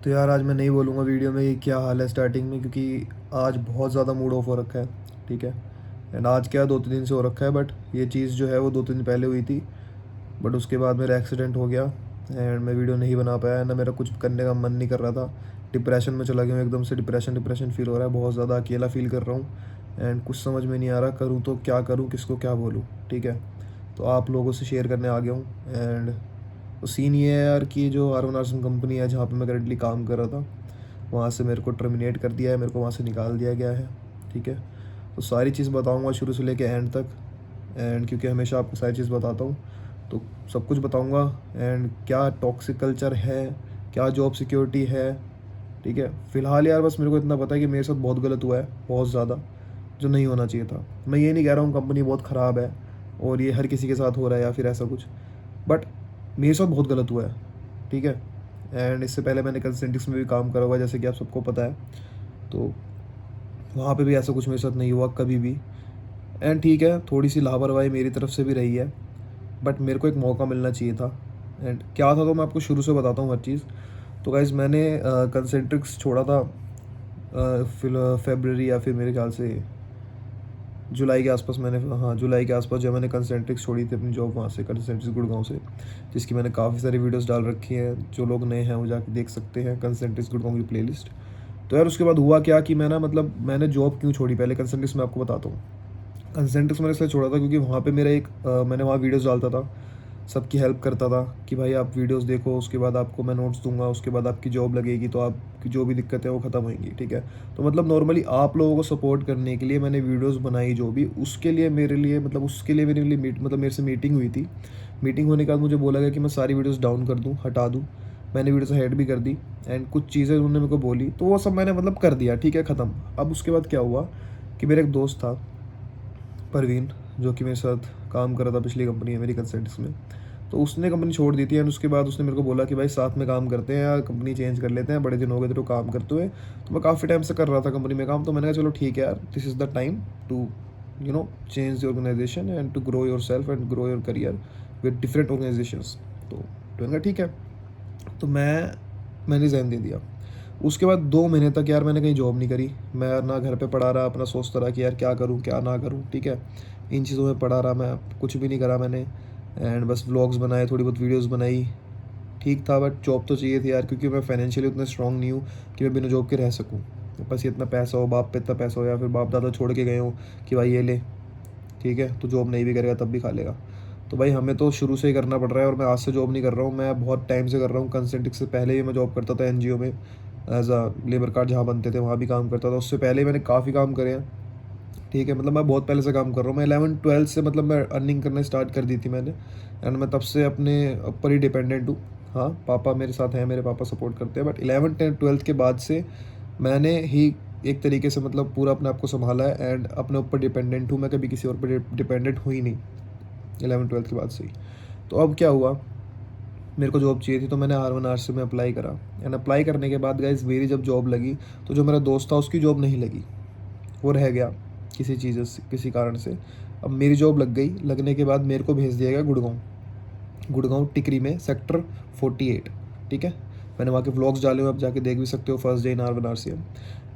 तो यार आज मैं नहीं बोलूँगा वीडियो में कि क्या हाल है स्टार्टिंग में, क्योंकि आज बहुत ज़्यादा मूड ऑफ हो रखा है। ठीक है। एंड आज क्या 2-3 दिन से हो रखा है, बट ये चीज़ जो है वो 2-3 दिन पहले हुई थी। बट उसके बाद मेरा एक्सीडेंट हो गया एंड मैं वीडियो नहीं बना पाया ना, मेरा कुछ करने का मन नहीं कर रहा था। डिप्रेशन में चला गया हूँ, एकदम से डिप्रेशन डिप्रेशन फील हो रहा है, बहुत ज़्यादा अकेला फील कर रहा हूँ। एंड कुछ समझ में नहीं आ रहा करूँ तो क्या करूँ, किसको क्या बोलूँ। ठीक है। तो आप लोगों से शेयर करने आ गया हूँ। एंड तो सीन ये है यार कि जो आर नर्सिंग कंपनी है जहाँ पे मैं करेंटली काम कर रहा था, वहाँ से मेरे को टर्मिनेट कर दिया है, मेरे को वहाँ से निकाल दिया गया है। ठीक है। तो सारी चीज़ बताऊँगा शुरू से लेके एंड तक। एंड क्योंकि हमेशा आपको सारी चीज़ बताता हूँ, तो सब कुछ बताऊँगा। एंड क्या टॉक्सिक कल्चर है, क्या जॉब सिक्योरिटी है। ठीक है। फ़िलहाल यार बस मेरे को इतना पता है कि मेरे साथ बहुत गलत हुआ है, बहुत ज़्यादा, जो नहीं होना चाहिए था। मैं ये नहीं कह रहा हूँ कंपनी बहुत ख़राब है और ये हर किसी के साथ हो रहा है या फिर ऐसा कुछ, बट मेरे साथ बहुत गलत हुआ है। ठीक है। एंड इससे पहले मैंने कंसेंटिक्स में भी काम करा हुआ है, जैसे कि आप सबको पता है। तो वहाँ पे भी ऐसा कुछ मेरे साथ नहीं हुआ कभी भी। एंड ठीक है, थोड़ी सी लापरवाही मेरी तरफ से भी रही है, बट मेरे को एक मौका मिलना चाहिए था। एंड क्या था तो मैं आपको शुरू से बताता हूँ हर चीज़। तो गाइज़ मैंने कंसेंट्रिक्स छोड़ा था फिर फेबररी या फिर मेरे ख्याल से जुलाई के आसपास मैंने, हाँ जुलाई के आसपास जब मैंने कंसेंट्रिक्स छोड़ी थी अपनी जॉब वहाँ से, कंसेंट्रिक्स गुड़गांव से, जिसकी मैंने काफ़ी सारी वीडियोस डाल रखी हैं। जो लोग नए हैं वो जाके देख सकते हैं कंसेंट्रिक्स गुड़गांव की प्लेलिस्ट। तो यार उसके बाद हुआ क्या कि मैं ना, मतलब मैंने जॉब क्यों छोड़ी, पहले कंसेंट्रिक्स में आपको बताता हूँ। कंसेंट्रिक्स मैंने इसलिए छोड़ा था क्योंकि वहाँ पे मेरा एक मैंने वहाँ वीडियोस डालता था, सबकी हेल्प करता था कि भाई आप वीडियोस देखो, उसके बाद आपको मैं नोट्स दूंगा, उसके बाद आपकी जॉब लगेगी तो आपकी जो भी दिक्कत है वो ख़त्म होएंगी। ठीक है। तो मतलब नॉर्मली आप लोगों को सपोर्ट करने के लिए मैंने वीडियोस बनाई, जो भी उसके लिए मेरे लिए, मतलब उसके लिए मेरे लिए मतलब मेरे से मीटिंग हुई थी। मीटिंग होने के बाद मुझे बोला गया कि मैं सारी वीडियोज़ डाउन कर दूँ, हटा दूँ। मैंने वीडियोस हाइड भी कर दी। एंड कुछ चीज़ें उन्होंने मेरे को बोली तो वो सब मैंने मतलब कर दिया। ठीक है, ख़त्म। अब उसके बाद क्या हुआ कि मेरा एक दोस्त था परवीन, जो कि मेरे साथ काम कर रहा था पिछली कंपनी है मेरी कंसल्टेंस में। तो उसने कंपनी छोड़ दी थी एंड उसके बाद उसने मेरे को बोला कि भाई साथ में काम करते हैं या कंपनी चेंज कर लेते हैं, बड़े दिन हो गए थे तो काम करते हुए। तो मैं काफ़ी टाइम से कर रहा था कंपनी में काम, तो मैंने कहा चलो ठीक है यार, this is the time to change the organisation and to grow yourself and grow your career with different organisations. तो मैंने कहा ठीक है। तो मैंने रिज़ाइन दे दिया। उसके बाद 2 महीने तक यार मैंने कहीं जॉब नहीं करी। मैं ना घर पे पड़ा रहा, अपना सोचता रहा कि यार क्या करूँ क्या ना करूँ। ठीक है। इन चीज़ों में पड़ा रहा, मैं कुछ भी नहीं करा मैंने। एंड बस व्लॉग्स बनाए, थोड़ी बहुत वीडियोस बनाई। ठीक था, बट जॉब तो चाहिए थी यार, क्योंकि मैं फाइनेंशियली उतना स्ट्रांग नहीं हूँ कि मैं बिना जॉब के रह सकूँ। बस ये इतना पैसा हो, बाप पे इतना पैसा हो या फिर बाप दादा छोड़ के गए हो कि भाई ये ले, ठीक है, तो जॉब नहीं भी करेगा तब भी खा लेगा। तो भाई हमें तो शुरू से ही करना पड़ रहा है, और मैं आज से जॉब नहीं कर रहा हूँ, मैं बहुत टाइम से कर रहा हूँ। कंसल्टिंग से पहले ही मैं जॉब करता था एनजीओ में, एज अ लेबर कार्ड जहाँ बनते थे वहाँ भी काम करता था। उससे पहले मैंने काफ़ी काम करे हैं। ठीक है, मतलब मैं बहुत पहले से काम कर रहा हूँ। मैं 11-12 से मतलब मैं अर्निंग करना स्टार्ट कर दी थी मैंने। एंड मैं तब से अपने ऊपर ही डिपेंडेंट हूँ। हाँ, पापा मेरे साथ हैं, मेरे पापा सपोर्ट करते हैं, बट 11-12 के बाद से मैंने ही एक तरीके से मतलब पूरा अपने आप को संभाला है एंड अपने ऊपर डिपेंडेंट हूँ। मैं कभी किसी और पर डिपेंडेंट हुई नहीं 11-12 के बाद से ही। तो अब क्या हुआ, मेरे को जॉब चाहिए थी तो मैंने R1 में अप्लाई करा। एंड अप्लाई करने के बाद गाइज मेरी जब जॉब लगी, तो जो मेरा दोस्त था उसकी जॉब नहीं लगी, वो रह गया किसी चीज़ से, किसी कारण से। अब मेरी जॉब लग गई, लगने के बाद मेरे को भेज दिया गया गुड़गांव। गुड़गांव टिकरी में सेक्टर 48। ठीक है। मैंने वहाँ के व्लॉग्स डाले हुए, आप जाके देख भी सकते हो, first day in R1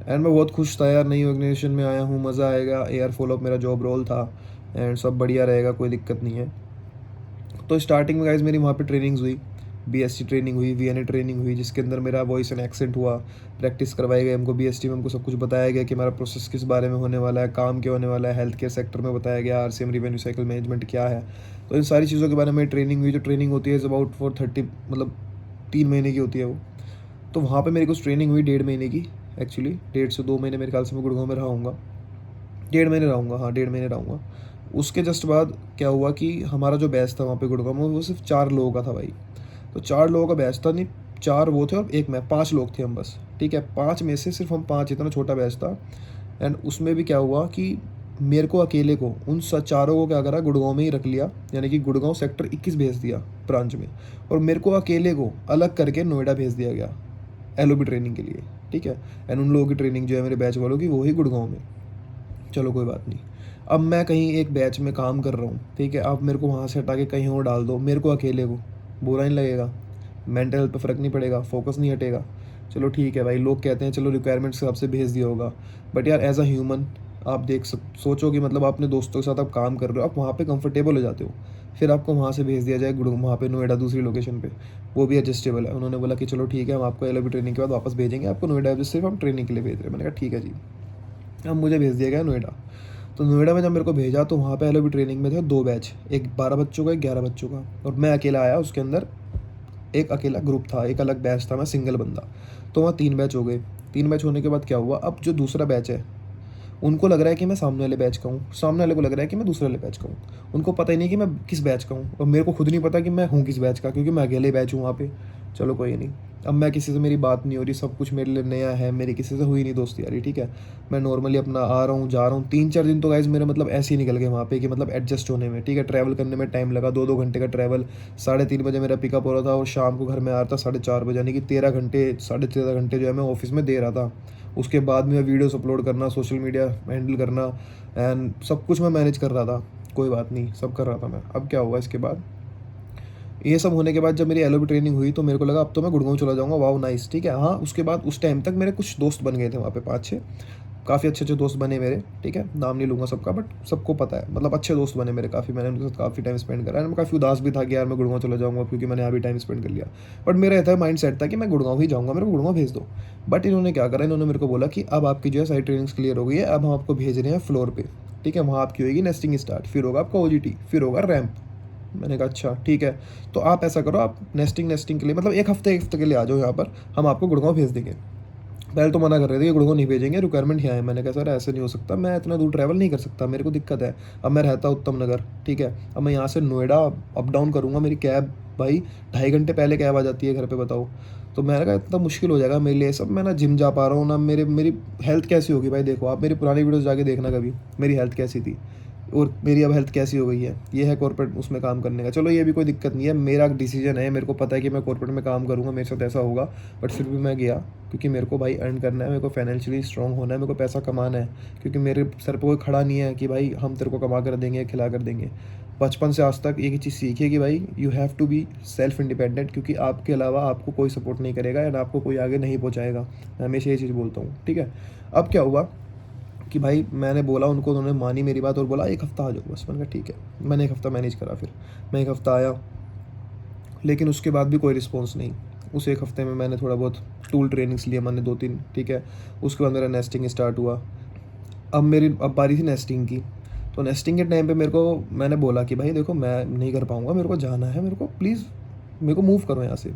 and मैं बहुत खुश था यार, नई ऑर्गेनाइजेशन में आया हूँ, मज़ा आएगा। एयर फॉलोअप मेरा जॉब रोल था एंड सब बढ़िया रहेगा, कोई दिक्कत नहीं है। तो स्टार्टिंग में गाइज मेरी वहाँ पे ट्रेनिंग्स हुई, बीएसटी ट्रेनिंग हुई, वीएनए ट्रेनिंग हुई, जिसके अंदर मेरा वॉइस एंड एक्सेंट हुआ, प्रैक्टिस करवाई गई हमको बीएसटी में। हमको सब कुछ बताया गया कि हमारा प्रोसेस किस बारे में होने वाला है, काम क्या होने वाला है, हेल्थ केयर सेक्टर में बताया गया आरसीएम रिवेन्यू साइकिल मैनेजमेंट क्या है। तो इन सारी चीज़ों के बारे में ट्रेनिंग हुई। जो ट्रेनिंग होती है इज़ अबाउट फॉर 30, मतलब 3 महीने की होती है वो। तो वहाँ पे मेरी कुछ ट्रेनिंग हुई 1.5 महीने की। एक्चुअली 1.5 से 2 महीने मेरे ख्याल से मैं गुड़गांव में रहूँगा, 1.5 महीने रहूँगा, हाँ 1.5 महीने रहूँगा। उसके जस्ट बाद क्या हुआ कि हमारा जो बैच था वहाँ पे गुड़गांव में, वो सिर्फ 4 लोगों का था भाई। तो 4 लोगों का बैच था, नहीं 4 वो थे और एक मैं, 5 लोग थे हम बस। ठीक है, 5 में से सिर्फ हम 5, इतना छोटा बैच था। एंड उसमें भी क्या हुआ कि मेरे को अकेले को, उन चारों को क्या करा, गुड़गांव में ही रख लिया, यानी कि गुड़गांव सेक्टर 21 भेज दिया ब्रांच में। और मेरे को अकेले को अलग करके नोएडा भेज दिया गया एलओबी ट्रेनिंग के लिए। ठीक है। एंड उन लोगों की ट्रेनिंग जो है मेरे बैच वालों की, वो ही गुड़गांव में। चलो कोई बात नहीं। अब मैं कहीं एक बैच में काम कर रहा हूँ, ठीक है, अब मेरे को वहाँ से हटा के कहीं और डाल दो, मेरे को अकेले को बुरा नहीं लगेगा? मेंटल हेल्थ पे फ़र्क नहीं पड़ेगा, फोकस नहीं हटेगा। चलो ठीक है भाई, लोग कहते हैं चलो रिक्वायरमेंट्स के हिसाब से भेज दिया होगा, बट यार एज अ ह्यूमन आप सोचो कि मतलब आप अपने दोस्तों के साथ आप काम कर रहे हो, आप वहाँ पे कंफर्टेबल हो जाते हो, फिर आपको वहाँ से भेज दिया जाए गुड़गांव, वहाँ पे नोएडा दूसरी लोकेशन पे, वो भी एडजस्टेबल है। उन्होंने बोला कि चलो ठीक है, हम आपको एल ट्रेनिंग के बाद वापस भेजेंगे आपको नोएडा, सिर्फ हम ट्रेनिंग के लिए भेज रहे हैं। मैंने कहा ठीक है जी। अब मुझे भेज दिया गया नोएडा। तो नोएडा में जब मेरे को भेजा तो वहाँ पे एल ट्रेनिंग में थे 2 बैच, एक 12 बच्चों का, एक 11 बच्चों का, और मैं अकेला आया उसके अंदर। एक अकेला ग्रुप था, एक अलग बैच था, मैं सिंगल बंदा। तो वहाँ 3 बैच हो गए। 3 बैच होने के बाद क्या हुआ, अब जो दूसरा बैच है उनको लग रहा है कि मैं सामने वाले बैच का हूँ, सामने वाले को लग रहा है कि मैं दूसरे वाले बैच का हूँ। उनको पता ही नहीं कि मैं किस बैच का हूँ, और मेरे को खुद नहीं पता कि मैं हूँ किस बैच का, क्योंकि मैं अकेले बैच हूँ वहाँ पे। चलो कोई नहीं, अब मैं किसी से मेरी बात नहीं हो रही, सब कुछ मेरे लिए नया है, मेरी किसी से हुई नहीं दोस्ती यारी, ठीक है। मैं नॉर्मली अपना आ रहा हूँ जा रहा हूँ। 3-4 दिन तो गाइज मेरे मतलब ऐसे ही निकल गए वहाँ पे कि मतलब एडजस्ट होने में, ठीक है। ट्रैवल करने में टाइम लगा, 2-2 घंटे का ट्रैवल। 3:30 बजे मेरा पिकअप हो रहा था और शाम को घर में आ रहा था 4:30 बजे, यानी कि 13 घंटे 13.5 घंटे जो है मैं ऑफिस में दे रहा था। उसके बाद में वीडियोस अपलोड करना, सोशल मीडिया हैंडल करना, एंड सब कुछ मैं मैनेज कर रहा था। कोई बात नहीं, सब कर रहा था मैं। अब क्या हुआ इसके बाद, ये सब होने के बाद जब मेरी एलओबी ट्रेनिंग हुई तो मेरे को लगा अब तो मैं गुड़गांव चला जाऊंगा, वाओ नाइस, ठीक है। हाँ, उसके बाद उस टाइम तक मेरे कुछ दोस्त बन गए थे वहाँ पे, 5-6 काफ़ी अच्छे अच्छे दोस्त बने मेरे, ठीक है। नाम नहीं लूँगा सबका, बट सबको पता है, मतलब अच्छे दोस्त बने मेरे काफ़ी। मैंने उनके साथ काफ़ी टाइम स्पेंड करा, मैं काफ़ी उदास भी था कि यार मैं गुड़गांव चला जाऊँगा, क्योंकि मैंने यहाँ भी टाइम स्पेंड कर लिया। बट मेरा ऐसा माइंड सेट था कि मैं गुड़गांव ही जाऊँगा, मेरे को गुड़गांव भेज दो। बट इन्होंने क्या करा, इन्होंने मेरे को बोला कि अब आपकी जो है सारी ट्रेनिंग्स क्लियर हो गई है, अब हम आपको भेज रहे हैं फ्लोर पे, ठीक है। वहाँ आपकी होगी नेस्टिंग स्टार्ट, फिर होगा आपका ओजीटी, फिर होगा रैंप। मैंने कहा अच्छा ठीक है। तो आप ऐसा करो, आप नेस्टिंग के लिए मतलब एक हफ्ते के लिए आ जाओ यहाँ पर, हम आपको गुड़गांव भेज देंगे। पहले तो मना कर रहे थे कि गुड़गांव नहीं भेजेंगे, रिक्वायरमेंट यहाँ है। मैंने कहा सर ऐसे नहीं हो सकता, मैं इतना दूर ट्रैवल नहीं कर सकता, मेरे को दिक्कत है। अब मैं रहता उत्तम नगर, ठीक है। अब मैं यहाँ से नोएडा अप डाउन करूँगा, मेरी कैब भाई 2.5 घंटे पहले कैब आ जाती है घर पे, बताओ। तो मैंने कहा इतना मुश्किल हो जाएगा मेरे लिए सब। मैं ना जिम जा पा रहा हूँ ना, मेरी हेल्थ कैसी होगी भाई। देखो आप मेरी पुरानी वीडियोज़ जाके देखना कभी, मेरी हेल्थ कैसी थी और मेरी अब हेल्थ कैसी हो गई है। ये है कॉर्पोरेट उसमें काम करने का। चलो ये भी कोई दिक्कत नहीं है, मेरा डिसीजन है, मेरे को पता है कि मैं कॉर्पोरेट में काम करूँगा, मेरे साथ ऐसा होगा। बट फिर भी मैं गया, क्योंकि मेरे को भाई अर्न करना है, मेरे को फाइनेंशियली स्ट्रांग होना है, मेरे को पैसा कमाना है। क्योंकि मेरे सर पर कोई खड़ा नहीं है कि भाई हम तेरे को कमा कर देंगे, खिला कर देंगे। बचपन से आज तक एक ही चीज़ सीखी है कि भाई you have to be self independent, क्योंकि आपके अलावा आपको कोई सपोर्ट नहीं करेगा एंड आपको कोई आगे नहीं पहुँचाएगा। मैं हमेशा ये चीज़ बोलता हूँ, ठीक है। अब क्या हुआ कि भाई मैंने बोला उनको, उन्होंने मानी मेरी बात और बोला 1 हफ्ता आ जाओ बस। मैंने कहा ठीक है। मैंने 1 हफ्ता मैनेज करा, फिर मैं 1 हफ्ता आया, लेकिन उसके बाद भी कोई रिस्पॉन्स नहीं। उस 1 हफ्ते में मैंने थोड़ा बहुत टूल ट्रेनिंग्स लिए मैंने 2-3, ठीक है। उसके बाद मेरा नेस्टिंग स्टार्ट हुआ। अब बारी थी नेस्टिंग की। तो नेस्टिंग के टाइम पे मैंने बोला कि भाई देखो मैं नहीं कर पाऊँगा, मेरे को जाना है, मेरे को प्लीज़ मेरे को मूव करो यहाँ से।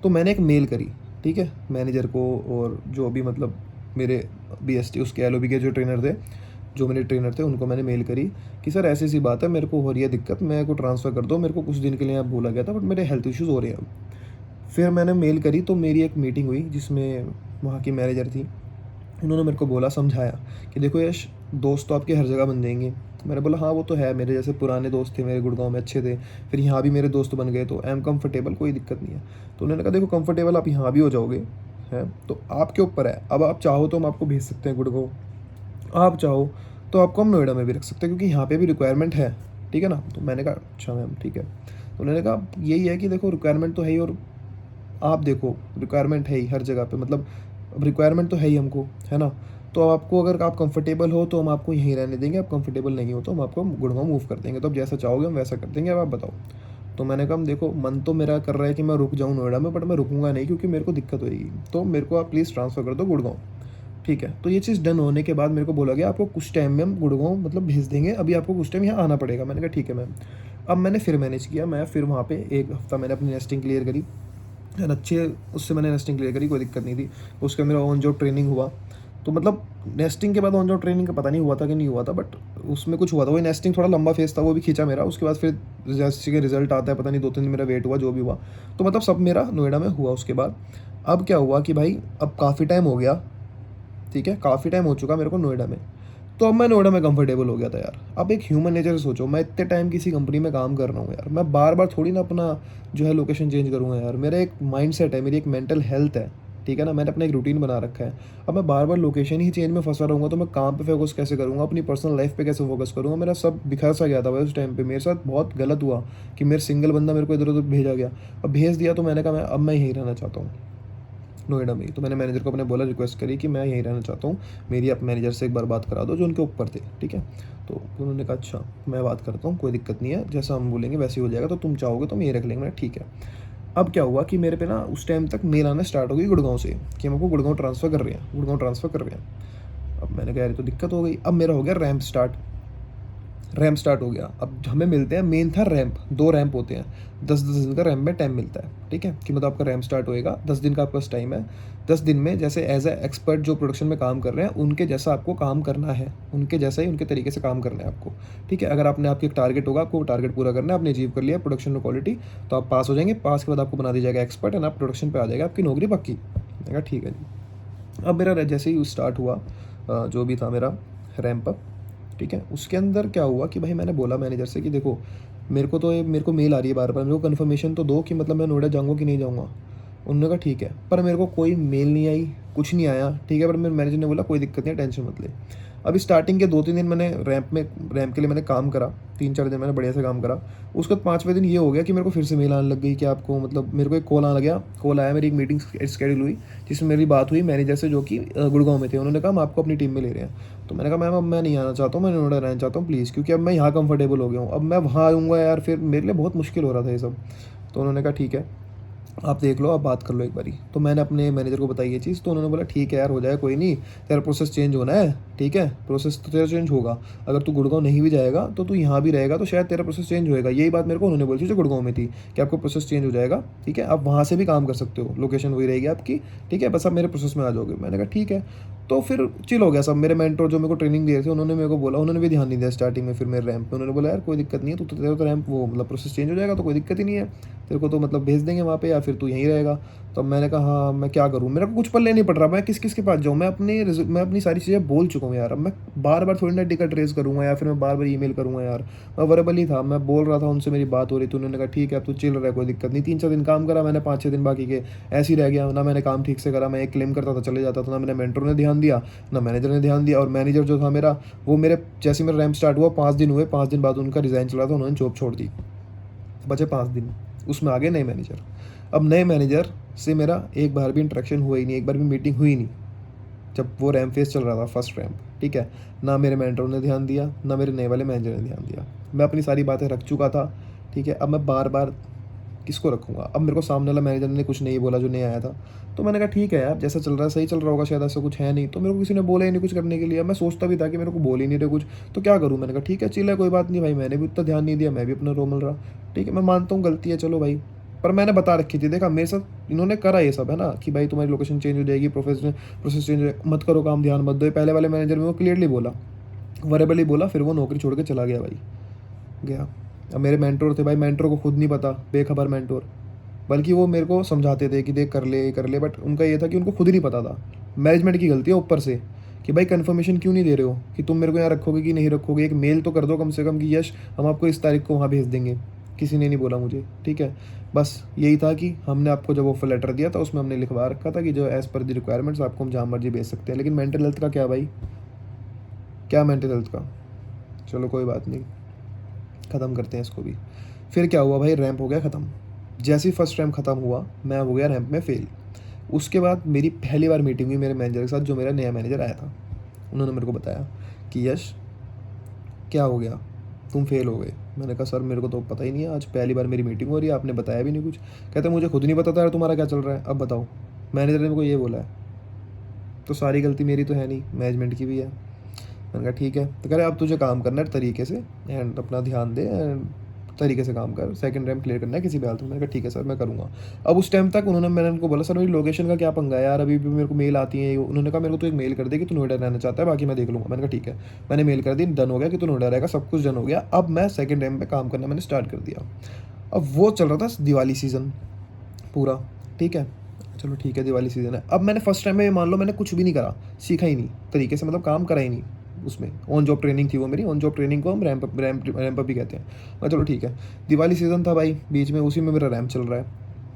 तो मैंने एक मेल करी, ठीक है, मैनेजर को, और जो भी मतलब मेरे बीएसटी उसके एलओबी के जो ट्रेनर थे, जो मेरे ट्रेनर थे, उनको मैंने मेल करी कि सर ऐसी ऐसी बात है, मेरे को हो रही है दिक्कत, मेरे को ट्रांसफ़र कर दो, मेरे को कुछ दिन के लिए यहाँ बोला गया था बट मेरे हेल्थ इश्यूज़ हो रहे हैं। फिर मैंने मेल करी तो मेरी एक मीटिंग हुई जिसमें वहाँ की मैनेजर थी। उन्होंने मेरे को बोला, समझाया कि देखो यश, दोस्त तो आपके हर जगह बन जाएंगे। मैंने बोला हाँ वो तो है, मेरे जैसे पुराने दोस्त थे मेरे गुड़गांव में अच्छे थे, फिर यहाँ भी मेरे दोस्त बन गए, तो आई एम कम्फर्टेबल, कोई दिक्कत नहीं है। तो उन्होंने कहा देखो कंफर्टेबल आप यहाँ भी हो जाओगे, हैं तो आपके ऊपर है। अब आप चाहो तो हम आपको भेज सकते हैं गुड़गांव, आप चाहो तो आपको हम नोएडा में भी रख सकते हैं, क्योंकि यहाँ पे भी रिक्वायरमेंट है, ठीक है ना। तो मैंने कहा अच्छा मैम ठीक है। तो उन्होंने कहा यही है कि देखो रिक्वायरमेंट तो है ही, और आप देखो रिक्वायरमेंट है ही हर जगह पे, मतलब रिक्वायरमेंट तो है ही हमको, है ना। तो आपको अगर आप कंफर्टेबल हो तो हम आपको यहीं रहने देंगे, आप कंफर्टेबल नहीं हो तो हम आपको गुड़गांव मूव कर देंगे, तो आप जैसा चाहोगे हम वैसा कर देंगे, अब आप बताओ। तो मैंने कहा देखो मन तो मेरा कर रहा है कि मैं रुक जाऊँ नोएडा में, बट मैं रुकूंगा नहीं, क्योंकि मेरे को दिक्कत होगी, तो मेरे को आप प्लीज़ ट्रांसफ़र कर दो गुड़गांव, ठीक है। तो ये चीज़ डन होने के बाद मेरे को बोला गया आपको कुछ टाइम में हम गुड़गांव मतलब भेज देंगे, अभी आपको कुछ टाइम यहाँ आना पड़ेगा। मैंने कहा ठीक है मैम। अब मैंने फिर मैनेज किया, मैं फिर वहाँ पे 1 हफ्ता मैंने अपनी नेस्टिंग क्लियर करी, एंड अच्छे उससे मैंने नेस्टिंग क्लियर करी, कोई दिक्कत नहीं थी। उसका मेरा ऑन जॉब ट्रेनिंग हुआ। तो मतलब नेस्टिंग के बाद ऑन जॉब ट्रेनिंग का पता नहीं हुआ था कि नहीं हुआ था, बट उसमें कुछ हुआ था। वही नेस्टिंग थोड़ा लंबा फेस था, वो भी खींचा मेरा। उसके बाद फिर जैसे रिजल्ट आता है, पता नहीं 2-3 दिन मेरा वेट हुआ, जो भी हुआ। तो मतलब सब मेरा नोएडा में हुआ उसके बाद। अब क्या हुआ कि भाई अब काफ़ी टाइम हो गया, ठीक है, काफ़ी टाइम हो चुका मेरे को नोएडा में। तो अब मैं नोएडा में कंफर्टेबल हो गया था यार। अब एक ह्यूमन नेचर से सोचो, मैं इतने टाइम किसी कंपनी में काम कर रहा हूँ यार, मैं बार बार थोड़ी ना अपना जो है लोकेशन चेंज करूँगा यार। मेरा एक माइंड सेट है, मेरी एक मेंटल हेल्थ है, ठीक है ना, मैंने अपना एक रूटीन बना रखा है। अब मैं बार बार लोकेशन ही चेंज में फंसा रहूँगा तो मैं काम पे फोकस कैसे करूँगा, अपनी पर्सनल लाइफ पे कैसे फोकस करूँगा। मेरा सब बिखर सा गया था भाई उस टाइम पे। मेरे साथ बहुत गलत हुआ कि मेरे सिंगल बंदा मेरे को इधर उधर भेजा गया। अब भेज दिया तो मैंने कहा अब मैं यहीं रहना चाहता हूँ, नोएडा में ही। तो मैंने मैनेजर को अपने बोला, रिक्वेस्ट करी कि मैं यहीं रहना चाहता हूँ, मेरी आप मैनेजर से एक बार बात करा दो जो उनके ऊपर थे, ठीक है। तो उन्होंने कहा अच्छा मैं बात करता हूँ, कोई दिक्कत नहीं है, जैसा हम बोलेंगे वैसे ही हो जाएगा, तो तुम चाहोगे तो हम यहीं रख लेंगे। मैं ठीक है। अब क्या हुआ कि मेरे पे ना उस टाइम तक मेल आना स्टार्ट हो गई गुड़गांव से कि हमको गुड़गांव ट्रांसफ़र कर रहे हैं, गुड़गांव ट्रांसफ़र कर रहे हैं। अब मैंने कहा यार तो दिक्कत हो गई। अब मेरा हो गया रैंप स्टार्ट, रैंप स्टार्ट हो गया। अब हमें मिलते हैं, मेन था रैंप, 2 रैंप होते हैं, 10-10 दिन का रैंप में टाइम मिलता है, ठीक है। कि मतलब आपका रैंप स्टार्ट होएगा, 10 दिन का आपके पास टाइम है। 10 दिन में जैसे एज ए एक्सपर्ट जो प्रोडक्शन में काम कर रहे हैं उनके जैसा आपको काम करना है, उनके जैसा ही उनके तरीके से काम करना है आपको, ठीक है। अगर आपने आपकी एक टारगेट होगा, आपको वो टारगेट पूरा करना है, आपने अचीव कर लिया प्रोडक्शन में क्वालिटी, तो आप पास हो जाएंगे। पास के बाद आपको बना दिया जाएगा एक्सपर्ट एंड आप प्रोडक्शन पे आ जाएगा, आपकी नौकरी पक्की। मैंने कहा ठीक है जी। अब मेरा जैसे ही स्टार्ट हुआ जो भी था मेरा रैंप अप, ठीक है। उसके अंदर क्या हुआ कि भाई मैंने बोला मैनेजर से कि देखो मेरे को मेल आ रही है बार बार, मेरे को कन्फर्मेशन तो दो कि मतलब मैं नोएडा जाऊँगा कि नहीं जाऊँगा। उन्होंने कहा ठीक है, पर मेरे को कोई मेल नहीं आई, कुछ नहीं आया, ठीक है। पर मेरे मैनेजर ने बोला कोई दिक्कत नहीं है, टेंशन मत ले। अभी स्टार्टिंग के 2-3 दिन मैंने रैंप के लिए मैंने काम करा, 3-4 दिन मैंने बढ़िया से काम करा। उसके बाद 5वें दिन ये हो गया कि मेरे को फिर से मेल आने लग गई कि आपको मतलब मेरे को एक कॉल आने लग गया, कॉल आया, मेरी एक मीटिंग शेड्यूल हुई जिसमें मेरी बात हुई मैनेजर से जो कि गुड़गांव में थे। उन्होंने कहा हम आपको अपनी टीम में ले रहे हैं। तो मैंने कहा मैम अब मैं नहीं आना चाहता हूँ, मैं नोएडा रहना चाहता हूँ प्लीज़, क्योंकि अब मैं यहाँ कंफर्टेबल हो गया हूँ। अब मैं वहाँ आऊँगा यार, फिर मेरे लिए बहुत मुश्किल हो रहा था ये सब। तो उन्होंने कहा ठीक है आप देख लो, आप बात कर लो एक बारी। तो मैंने अपने मैनेजर को बताई ये चीज़, तो उन्होंने बोला ठीक है यार हो जाए, कोई नहीं, तेरा प्रोसेस चेंज होना है, ठीक है, प्रोसेस तो तेरा चेंज होगा। अगर तू गुड़गांव नहीं भी जाएगा तो तू यहाँ भी रहेगा तो शायद तेरा प्रोसेस चेंज होएगा। यही बात मेरे को उन्होंने बोली थी जो गुड़गांव में थी कि आपको प्रोसेस चेंज हो जाएगा, ठीक है, आप वहाँ से भी काम कर सकते हो, लोकेशन वही रहेगी आपकी, ठीक है, बस आप मेरे प्रोसेस में आ जाओगे। मैंने कहा ठीक है। तो फिर चिल हो गया सब। मेरे मेंटर जो मेरे को ट्रेनिंग दे रहे थे उन्होंने मेरे को बोला, उन्होंने भी ध्यान नहीं दिया स्टार्टिंग में। फिर मेरे रैंप पे उन्होंने बोला यार कोई दिक्कत नहीं है, तू तेरा तो रैंप वो मतलब प्रोसेस चेंज हो जाएगा तो कोई दिक्कत ही नहीं है, तेरे को तो मतलब भेज देंगे वहाँ पे या फिर तू यहीं रहेगा। तो मैंने कहा हाँ मैं क्या करूँ, मेरे को कुछ पल्ले नहीं पड़ रहा, मैं किस किस के पास जाऊँ। मैं अपनी सारी चीज़ें बोल चुका हूँ यार। अब मैं बार बार थोड़ी ना टिकट रेस करूँगा या फिर मैं बार बार ईमेल करूँगा यार। मैं वर्बल ही था, मैं बोल रहा था उनसे, मेरी बात हो रही थी। उन्होंने कहा ठीक है अब तू चिल रहा है, कोई दिक्कत नहीं। 3-4 दिन काम करा मैंने, 5-6 दिन बाकी के ऐसे ही रह गया। ना मैंने काम ठीक से करा, मैं एक क्लेम करता था चले जाता था, ना मैंने मेंटर ने ध्यान दिया, ना मैनेजर ने ध्यान दिया। और मैनेजर जो था मेरा वो मेरे जैसे मेरा रैंप स्टार्ट हुआ 5 दिन हुए, 5 दिन बाद उनका रिज़ाइन चला था, उन्होंने जॉब छोड़ दी। बचे 5 दिन, उसमें आ गए नए मैनेजर। अब नए मैनेजर से मेरा एक बार भी इंटरेक्शन हुआ ही नहीं, एक बार भी मीटिंग हुई नहीं जब वो रैंप फेस चल रहा था, फर्स्ट रैंप, ठीक है। ना मेरे मेंटर ने ध्यान दिया, ना मेरे नए वाले मैनेजर ने ध्यान दिया। मैं अपनी सारी बातें रख चुका था, ठीक है। अब मैं बार बार किसको रखूँगा। अब मेरे को सामने वाला मैनेजर ने कुछ नहीं बोला जो नहीं आया था। तो मैंने कहा ठीक है यार, जैसा चल रहा है सही चल रहा होगा शायद, ऐसा कुछ है नहीं। तो मेरे को किसी ने बोला ही नहीं कुछ करने के लिए। मैं सोचता भी था कि मेरे को बोल ही नहीं रहे कुछ, तो क्या करूँ। मैंने कहा ठीक है चिल है, कोई बात नहीं भाई, मैंने भी उतना ध्यान नहीं दिया, मैं भी अपना रोमल रहा, ठीक है। मैं मानता हूँ गलती है, चलो भाई, पर मैंने बता रखी थी, देखा मेरे साथ इन्होंने करा ये सब है ना कि भाई तुम्हारी लोकेशन चेंज हो जाएगी, प्रोसेस चेंज हो जाएगा, मत करो काम, ध्यान मत दो। पहले वाले मैनेजर में वो क्लियरली बोला, वर्बली बोला, फिर वो नौकरी छोड़ के चला गया भाई, गया। अब मेरे मेंटोर थे भाई, मेंटोर को खुद नहीं पता, बेखबर मेंटोर, बल्कि वो मेरे को समझाते थे कि देख कर ले, बट उनका ये था कि उनको खुद ही नहीं पता था। मैनेजमेंट की गलती है ऊपर से कि भाई कन्फर्मेशन क्यों नहीं दे रहे हो कि तुम मेरे को यहाँ रखोगे कि नहीं रखोगे। एक मेल तो कर दो कम से कम कि यश हम आपको इस तारीख को वहाँ भेज देंगे। किसी ने नहीं बोला मुझे, ठीक है। बस यही था कि हमने आपको जब ऑफर लेटर दिया था उसमें हमने लिखवा रखा था कि जो एज़ पर द रिक्वायरमेंट्स आपको हम जहाँ मर्जी भेज सकते हैं। लेकिन मेंटल हेल्थ का क्या भाई, क्या मेंटल हेल्थ का, चलो कोई बात नहीं, ख़त्म करते हैं इसको भी। फिर क्या हुआ भाई, रैंप हो गया ख़त्म। जैसे ही फर्स्ट रैंप ख़त्म हुआ मैं हो गया रैंप में फ़ेल। उसके बाद मेरी पहली बार मीटिंग हुई मेरे मैनेजर के साथ, जो मेरा नया मैनेजर आया था। उन्होंने मेरे को बताया कि यश क्या हो गया, तुम फेल हो गए। मैंने कहा सर मेरे को तो पता ही नहीं है, आज पहली बार मेरी मीटिंग हो रही है, आपने बताया भी नहीं कुछ। कहते मुझे खुद नहीं पता था यार तुम्हारा क्या चल रहा है, अब बताओ। मैनेजर ने मेरे को ये बोला है, तो सारी गलती मेरी तो है नहीं, मैनेजमेंट की भी है। मैंने कहा ठीक है। तो कह रहे अब तुझे काम करना है तरीके से एंड अपना ध्यान दे एंड तरीके से काम कर, सेकंड रैंप क्लियर करना है किसी भी हालत में। मैंने कहा ठीक है सर मैं करूँगा। अब उस टाइम तक मैंने उनको बोला सर मेरी लोकेशन का क्या पंगा है यार, अभी भी मेरे को मेल आती है। उन्होंने कहा मेरे को तो एक मेल कर दे कि तू नोएडा रहना चाहता है, बाकी मैं देख लूँगा। मैंने कहा ठीक है। मैंने मेल कर दी, डन हो गया कि तू नोएडा रहेगा, सब कुछ डन हो गया। अब मैं सेकंड रैंप पे काम करना मैंने स्टार्ट कर दिया। अब वो चल रहा था दिवाली सीज़न पूरा, ठीक है। चलो ठीक है दिवाली सीज़न है। अब मैंने फर्स्ट टाइम में मान लो मैंने कुछ भी नहीं करा, सीखा ही नहीं तरीके से, मतलब काम करा ही नहीं उसमें। ऑन जॉब ट्रेनिंग थी वो मेरी, ऑन जॉब ट्रेनिंग को हम रैंप अप भी कहते हैं। मैं चलो ठीक है, दिवाली सीज़न था भाई बीच में, उसी में मेरा रैंप चल रहा है,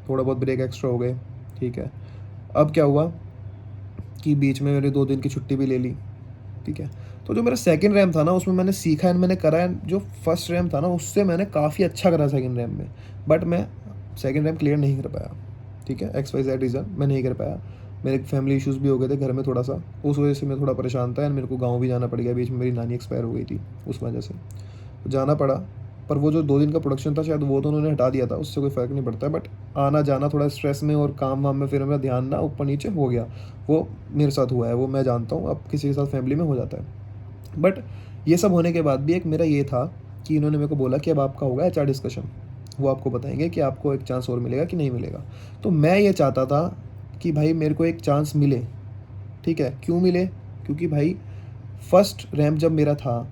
थोड़ा बहुत ब्रेक एक्स्ट्रा हो गए, ठीक है। अब क्या हुआ कि बीच में मेरे 2 दिन की छुट्टी भी ले ली, ठीक है। तो जो मेरा सेकंड रैम था ना उसमें मैंने सीखा एंड मैंने करा, एंड जो फर्स्ट रैम था ना उससे मैंने काफ़ी अच्छा करा सेकंड रैम में, बट मैं सेकंड रैम क्लियर नहीं कर पाया, ठीक है। एक्स वाई जेड रीज़न मैं नहीं कर पाया। मेरे फैमिली इश्यूज़ भी हो गए थे घर में थोड़ा सा, उस वजह से मैं थोड़ा परेशान था, एंड मेरे को गाँव भी जाना पड़ गया, बीच में मेरी नानी एक्सपायर हो गई थी, उस वजह से तो जाना पड़ा। पर वो जो 2 दिन का प्रोडक्शन था शायद वो तो उन्होंने हटा दिया था, उससे कोई फ़र्क नहीं पड़ता, बट आना जाना थोड़ा स्ट्रेस में और काम वाम में फिर मेरा ध्यान ना ऊपर नीचे हो गया। वो मेरे साथ हुआ है, वो मैं जानता हूँ, अब किसी के साथ फैमिली में हो जाता है। बट ये सब होने के बाद भी एक मेरा ये था कि इन्होंने मेरे को बोला कि अब आपका होगा एचआर डिस्कशन, वो आपको बताएंगे कि आपको एक चांस और मिलेगा कि नहीं मिलेगा। तो मैं ये चाहता था कि भाई मेरे को एक चांस मिले, ठीक है। क्यों मिले? क्योंकि भाई फर्स्ट रैंप जब मेरा था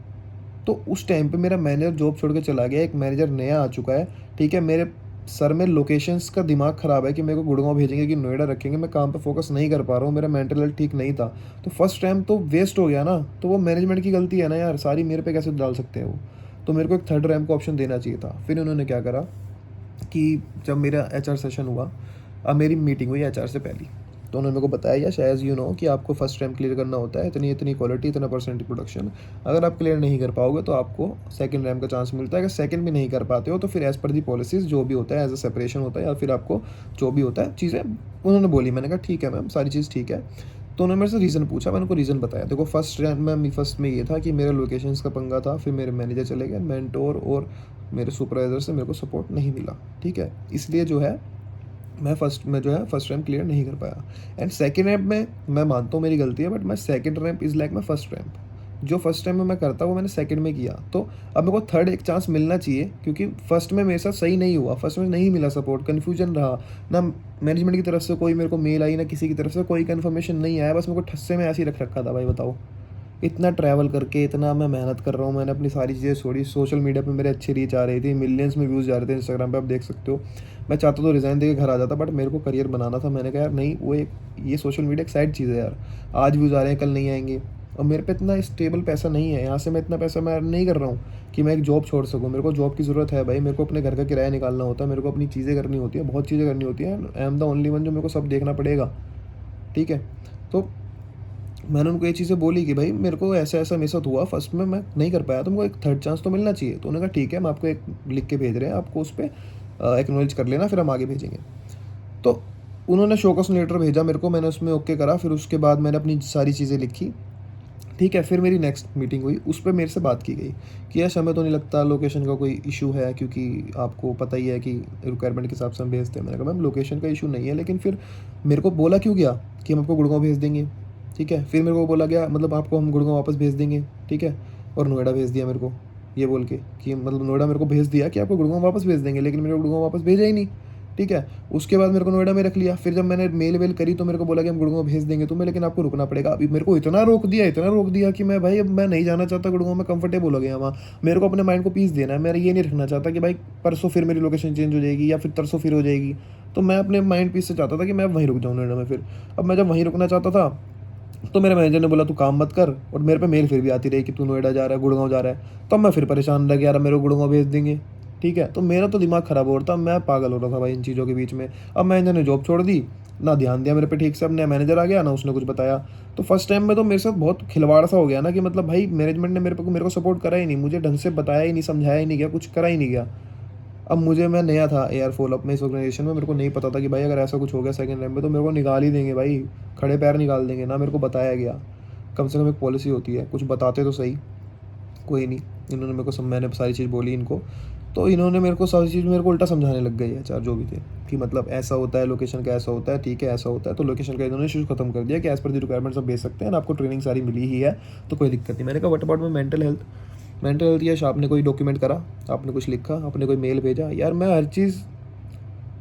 तो उस टाइम पे मेरा मैनेजर जॉब छोड़ के चला गया, एक मैनेजर नया आ चुका है, ठीक है। मेरे सर में लोकेशंस का दिमाग ख़राब है कि मेरे को गुड़गांव भेजेंगे कि नोएडा रखेंगे, मैं काम पे फोकस नहीं कर पा रहा हूँ, मेरा मेंटल हेल्थ ठीक नहीं था। तो फर्स्ट रैंप तो वेस्ट हो गया ना, तो वो मैनेजमेंट की गलती है ना यार, सारी मेरे पे कैसे डाल सकते हैं वो। तो मेरे को एक थर्ड रैंप का ऑप्शन देना चाहिए था। फिर उन्होंने क्या करा कि जब मेरा एचआर सेशन हुआ, अब मेरी मीटिंग हुई एचआर से पहली, तो उन्होंने मेरे को बताया यश एज़ यू नो कि आपको फर्स्ट रैंक क्लियर करना होता है, इतनी इतनी क्वालिटी इतना परसेंट प्रोडक्शन, अगर आप क्लियर नहीं कर पाओगे तो आपको सेकंड रैंक का चांस मिलता है। अगर सेकंड भी नहीं कर पाते हो तो फिर एज़ पर दी पॉलिसीज़ जो भी होता है एज अ सेपरेशन होता है, या फिर आपको जो भी होता है चीज़ें उन्होंने बोली। मैंने कहा ठीक है मैम, सारी चीज़ ठीक है। तो उन्होंने मेरे से रीज़न पूछा, मैंने उनको रीज़न बताया। देखो फर्स्ट रैंक में फर्स्ट में ये था कि मेरा लोकेशंस का पंगा था, फिर मेरे मैनेजर चले गए, मेंटोर और मेरे सुपरवाइज़र से मेरे को सपोर्ट नहीं मिला, ठीक है। इसलिए जो है मैं फर्स्ट में जो है फर्स्ट रैंप क्लियर नहीं कर पाया। एंड सेकंड रैंप में मैं मानता हूँ मेरी गलती है, बट मैं second ramp is like my first ramp. जो फर्स्ट रैंप में मैं करता वो मैंने सेकंड में किया, तो अब मेरे को थर्ड एक चांस मिलना चाहिए, क्योंकि फर्स्ट में मेरे साथ सही नहीं हुआ, फर्स्ट में नहीं मिला सपोर्ट, कन्फ्यूजन रहा ना, मैनेजमेंट की तरफ से कोई मेरे को मेल आई ना किसी की तरफ से कोई कन्फर्मेशन नहीं आया, बस मेरे को ठस्से में ऐसे ही रख रखा था। भाई बताओ, इतना ट्रैवल करके इतना मैं मेहनत कर रहा हूँ, मैंने अपनी सारी चीज़ें छोड़ी, सोशल मीडिया पे मेरे अच्छे रीच आ रही थी, मिलियंस में व्यूज़ जा रहे थे इंस्टाग्राम पे, आप देख सकते हो। मैं चाहता तो रिज़ाइन देके घर आ जाता, बट मेरे को करियर बनाना था। मैंने कहा यार नहीं, वो एक ये सोशल मीडिया एक साइड चीज़ है यार, आज व्यूज़ आ रहे हैं कल नहीं आएंगे, और मेरे पे इतना स्टेबल पैसा नहीं है, यहाँ से मैं इतना पैसा मैं अर्न नहीं कर रहा हूँ कि मैं एक जॉब छोड़ सकूँ। मेरे को जॉब की ज़रूरत है भाई, मेरे को अपने घर का किराया निकालना होता है, मेरे को अपनी चीज़ें करनी होती है, बहुत चीज़ें करनी होती है। I am the only one जो मेरे को सब देखना पड़ेगा, ठीक है। तो मैंने उनको ये चीज़ें बोली कि भाई मेरे को ऐसा ऐसा मेरे साथ हुआ, फर्स्ट में मैं नहीं कर पाया, तो मेरे को एक थर्ड चांस तो मिलना चाहिए। तो उन्होंने कहा ठीक है, हम आपको एक लिख के भेज रहे हैं, आपको उस पर एक्नॉलेज कर लेना, फिर हम आगे भेजेंगे। तो उन्होंने शोकस लेटर भेजा मेरे को, मैंने उसमें ओके करा, फिर उसके बाद मैंने अपनी सारी चीज़ें लिखी, ठीक है। फिर मेरी नेक्स्ट मीटिंग हुई, उस पर मेरे से बात की गई कि यश हमें तो नहीं लगता लोकेशन का कोई इशू है, क्योंकि आपको पता ही है कि रिक्वायरमेंट के हिसाब से हम भेजते हैं। मैंने कहा मैम लोकेशन का इशू नहीं है, लेकिन फिर मेरे को बोला क्यों गया कि हम आपको गुड़गांव भेज देंगे, ठीक है। फिर मेरे को बोला गया मतलब आपको हम गुड़गांव वापस भेज देंगे, ठीक है, और नोएडा भेज दिया मेरे को ये बोल के कि मतलब नोएडा मेरे को भेज दिया कि आपको गुड़गांव वापस भेज देंगे, लेकिन मेरे को गुड़गांव वापस भेजा ही नहीं, ठीक है। उसके बाद मेरे को नोएडा में रख लिया। फिर जब मैंने मेल वेल करी तो मेरे को बोला कि हम गुड़गांव भेज देंगे तुम्हें, लेकिन आपको रुकना पड़ेगा। अभी मेरे को इतना रोक दिया कि मैं भाई अब मैं नहीं जाना चाहता गुड़गांव में, कंफर्टेबल हो गया वहाँ। मेरे को अपने माइंड को पीस देना है, मैं ये नहीं रखना चाहता कि भाई परसों फिर मेरी लोकेशन चेंज हो जाएगी या फिर तरसों फिर हो जाएगी। तो मैं अपने माइंड पीस से चाहता था कि मैं वहीं रुक जाऊँ नोएडा में। फिर अब मैं जब वहीं रुकना चाहता था तो मेरे मैनेजर ने बोला तू काम मत कर, और मेरे पे मेल फिर भी आती रही कि तू नोएडा जा रहा है, गुड़गांव जा रहा है। तब मैं फिर परेशान रह गया यार, मेरे को गुड़गांव भेज देंगे, ठीक है। तो मेरा तो दिमाग ख़राब हो रहा था, मैं पागल हो रहा था भाई इन चीज़ों के बीच में। अब मैनेजर ने जॉब छोड़ दी, ना ध्यान दिया मेरे पे ठीक से, अब नया मैनेजर आ गया ना उसने कुछ बताया। तो फर्स्ट टाइम में तो मेरे साथ बहुत खिलवाड़ सा हो गया ना, कि मतलब भाई मैनेजमेंट ने मेरे को सपोर्ट करा ही नहीं, मुझे ढंग से बताया ही नहीं, समझाया ही नहीं गया, कुछ करा ही नहीं गया। अब मुझे मैं नया था एयर फॉलोअप में इस ऑर्गेनाइजेशन में, मेरे को नहीं पता था कि भाई अगर ऐसा कुछ हो गया सेकंड रैंक में तो मेरे को निकाल ही देंगे भाई, खड़े पैर निकाल देंगे ना। मेरे को बताया गया, कम से कम एक पॉलिसी होती है, कुछ बताते तो सही। कोई नहीं, इन्होंने मेरे को मैंने सारी चीज़ बोली इनको, तो इन्होंने मेरे को सारी चीज़ मेरे को उल्टा समझाने लग गई है चार जो भी थे, कि मतलब ऐसा होता है, लोकेशन का ऐसा होता है, ठीक है ऐसा होता है। तो लोकेशन का इन्होंने इशू खत्म कर दिया कि एज़ पर दी रिक्वायरमेंट्स आप भेज सकते हैं, आपको ट्रेनिंग सारी मिली ही है, तो कोई दिक्कत नहीं। मैंने कहा वट अबाउट में मेंटल हेल्थ, मेंटल हेल्थ यश आपने कोई डॉक्यूमेंट करा, आपने कुछ लिखा, आपने कोई मेल भेजा? यार मैं हर चीज़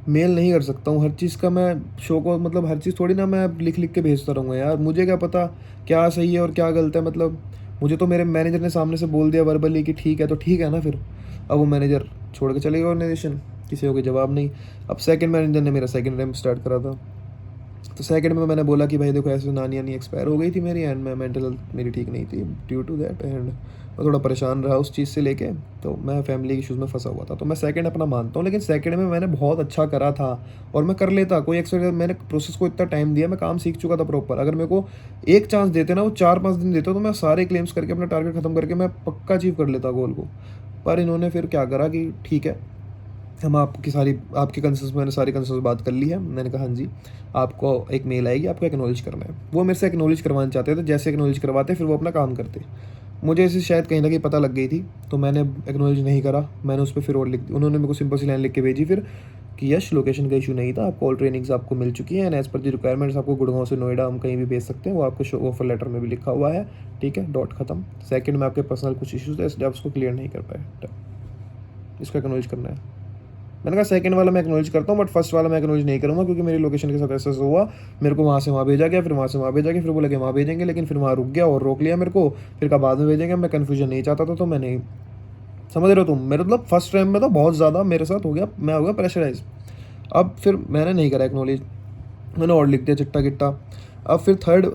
मेल नहीं कर सकता हूँ, हर चीज़ का मैं शो को मतलब हर चीज़ थोड़ी ना मैं लिख लिख के भेजता रहूँगा यार, मुझे क्या पता क्या सही है और क्या गलत है। मतलब मुझे तो मेरे मैनेजर ने सामने से बोल दिया वर्बली कि ठीक है, तो ठीक है ना फिर। अब वो मैनेजर छोड़ के चले गए ऑर्गेनाइजेशन, किसी को कोई जवाब नहीं। अब सेकंड मैनेजर ने मेरा सेकंड रैंप स्टार्ट करा था, तो सेकंड में मैंने बोला कि भाई देखो ऐसे नानी नानी एक्सपायर हो गई थी मेरी, एंड मैं मेंटल हेल्थ मेरी ठीक नहीं थी ड्यू टू दैट, एंड मैं थोड़ा परेशान रहा उस चीज़ से लेके, तो मैं फैमिली इशूज़ में फंसा हुआ था। तो मैं सेकंड अपना मानता हूँ, लेकिन सेकंड में मैंने बहुत अच्छा करा था और मैं कर लेता कोई एक्स्ट्रा, मैंने प्रोसेस को इतना टाइम दिया, मैं काम सीख चुका था प्रॉपर। अगर मेरे को एक चांस देते ना, वो 4-5 दिन देते, तो मैं सारे क्लेम्स करके अपना टारगेट खत्म करके मैं पक्का अचीव कर लेता गोल को। पर इन्होंने फिर क्या करा कि ठीक है, हम आपकी कंसर्न्स, मैंने सारी कंसर्न्स बात कर ली है। मैंने कहा हाँ जी, आपको एक मेल आएगी, आपको एक्नॉलेज करना है। वो मेरे से एक्नॉलेज करवाना चाहते थे, जैसे एक्नॉलेज करवाते फिर वो अपना काम करते। मुझे इसे शायद कहीं ना कहीं पता लग गई थी, तो मैंने एक्नॉलेज नहीं करा। मैंने उस पर फिर और लिख, उन्होंने मेरे को सिंपल सी लाइन लिख के भेजी फिर कि यश, लोकेशन का इशू नहीं था, आपको ऑल ट्रेनिंग्स आपको मिल चुकी हैं, and as per the requirements आपको गुड़गांव से नोएडा हम कहीं भी भेज सकते हैं, वो आपको शो ऑफर लेटर में भी लिखा हुआ है। ठीक है, डॉट खत्म। सेकंड में आपके पर्सनल कुछ इशूज़ थे, इसलिए आप उसको क्लियर नहीं कर पाए, इसको एक्नॉलेज करना है। मैंने कहा सेकंड वाला मैं एक्नॉलेज करता हूँ, बट फर्स्ट वाला मैं एक्नॉलेज नहीं करूँगा, क्योंकि मेरी लोकेशन के साथ ऐसा हुआ। मेरे को वहाँ से वहाँ भेजा गया, फिर वहाँ से वहाँ भेजा गया, फिर बोला कि वहाँ भेजेंगे, लेकिन फिर वहाँ रुक गया और रोक लिया मेरे को, फिर कहा बाद में भेजेंगे। मैं कन्फ्यूजन नहीं चाहता था, तो मैं नहीं, समझ रहे हो तुम मेरे, मतलब फर्स्ट टाइम में तो बहुत ज़्यादा मेरे साथ हो गया, मैं हो गया प्रेशराइज। अब फिर मैंने नहीं करा एक्नॉलेज, मैंने और लिख दिया चिट्टा किट्टा। अब फिर थर्ड